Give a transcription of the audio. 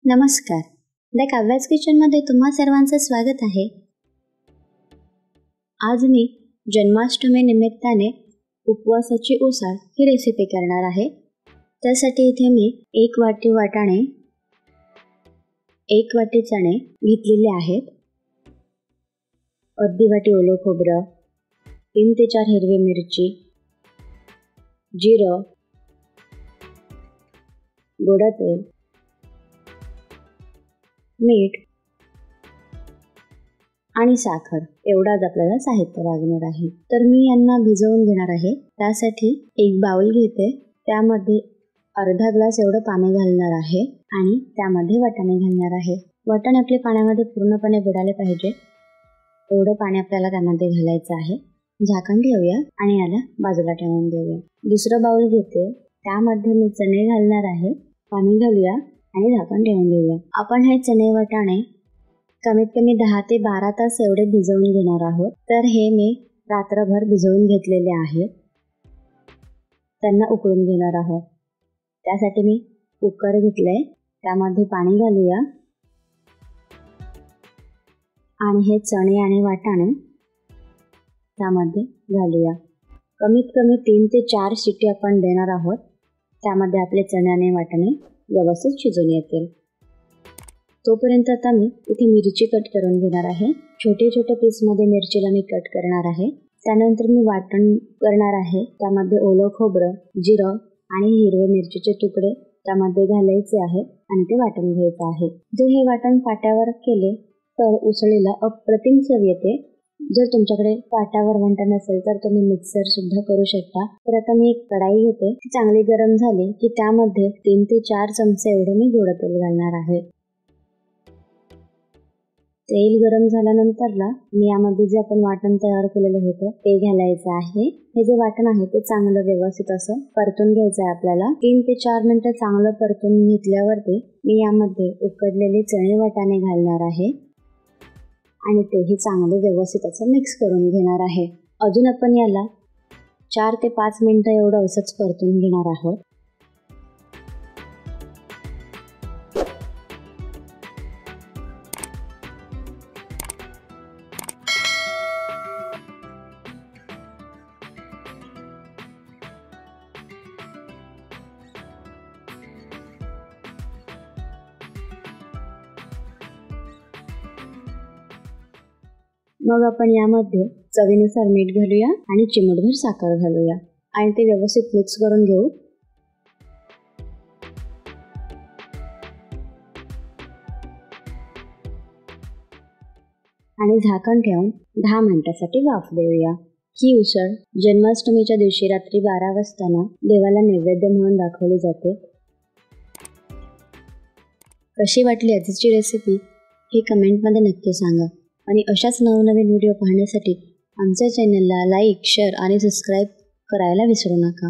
नमस्कार. द काव्याज किचनमध्ये तुम्हा सर्वांचं स्वागत आहे. आज मी जन्माष्टमी निमित्ताने उपवासाची उसळ ही रेसिपी करणार आहे. त्यासाठी इथे मी 1 वाटी वाटाणे, 1 वाटी चणे घेतलेले आहेत. अर्धी वाटी ओलं खोबरं, 3 ते 4 हिरवी मिरची, जिरं, गोडा तेल, मीठ आणि साखर एवढाच आपल्याला साहित्य लागणार आहे. तर मी यांना भिजवून घेणार आहे. त्यासाठी एक बाउल घेते, त्यामध्ये अर्धा ग्लास एवढं पाणी घालणार आहे आणि त्यामध्ये वाटाणे घालणार आहे. वाटाणे आपले पाण्यामध्ये पूर्णपणे बुडाले पाहिजे एवढं पाणी आपल्याला त्यामध्ये घालायचं आहे. झाकण ठेवूया आणि याला बाजूला ठेवून देऊया. दुसरं बाउल घेते, त्यामध्ये मी चणे घालणार आहे. पाणी घालूया आणि झाकण ठेवून देऊया. आपण हे चणे वाटाणे कमीत कमी 10 ते 12 तास एवढे भिजवून घेणार आहोत. तर हे मी रात्रभर भिजवून घेतलेले आहेत. त्यांना उकळून घेणार आहोत. त्यासाठी मी कुकर घेतलंय, त्यामध्ये पाणी घालूया आणि हे चणे आणि वाटाणे त्यामध्ये घालूया. कमीत कमी 3 ते 4 शिट्टी आपण देणार आहोत. त्यामध्ये आपले चणे आणि वाटाणे व्यवस्थित शिजून येतील. तोपर्यंत आता मी इथे मिरची कट करून घेणार आहे. छोटे छोटे पीसमध्ये मिरचीला मी कट करणार आहे. त्यानंतर मी वाटण करणार आहे. त्यामध्ये ओलं खोबरं, जिरं आणि हिरवे मिरचीचे तुकडे त्यामध्ये घालायचे आहेत आणि ते वाटण घ्यायचं आहे. जर हे वाटण पाट्यावर केले तर उसळीला अप्रतिम चव येते. जर तुमच्याकडे पाट्यावर वाटण नसेल तर तुम्ही मिक्सर सुद्धा करू शकता. तर आता मी एक कढाई घेते, ती चांगली गरम झाली की त्यामध्ये 3 ते 4 चमचे एवढे मी गोडा तेल घालणार आहे. तेल गरम झाल्यानंतरला मी यामध्ये जे आपण वाटण तयार केलेलं होतं ते घालायचं आहे. हे जे वाटण आहे ते चांगलं व्यवस्थित असं परतून घ्यायचं आहे आपल्याला. 3 ते 4 मिनिटं चांगलं परतून घेतल्यावरती मी यामध्ये उकडलेले चणे वाटाणे घालणार आहे आणि तेही चांगले व्यवस्थित असं मिक्स करून घेणार आहे. अजून आपण याला 4 ते 5 मिनिटं एवढं असंच परतून घेणार आहोत. मग आपण यामध्ये चवीनुसार मीठ घालूया आणि चिमूटभर साखर घालूया आणि ते व्यवस्थित मिक्स करून घेऊ. आणि झाकण ठेवून 10 मिनिटांसाठी वाफ देऊया. ही उसळ जन्माष्टमीच्या दिवशी रात्री 12 वाजता देवाला नैवेद्य म्हणून दाखवली जाते. कशी वाटली आजची रेसिपी हे कमेंटमध्ये नक्की सांगा. आणि अशाच नवनवीन व्हिडिओ पाहण्यासाठी आमच्या चॅनलला लाईक, शेअर आणि सबस्क्राईब करायला विसरू नका.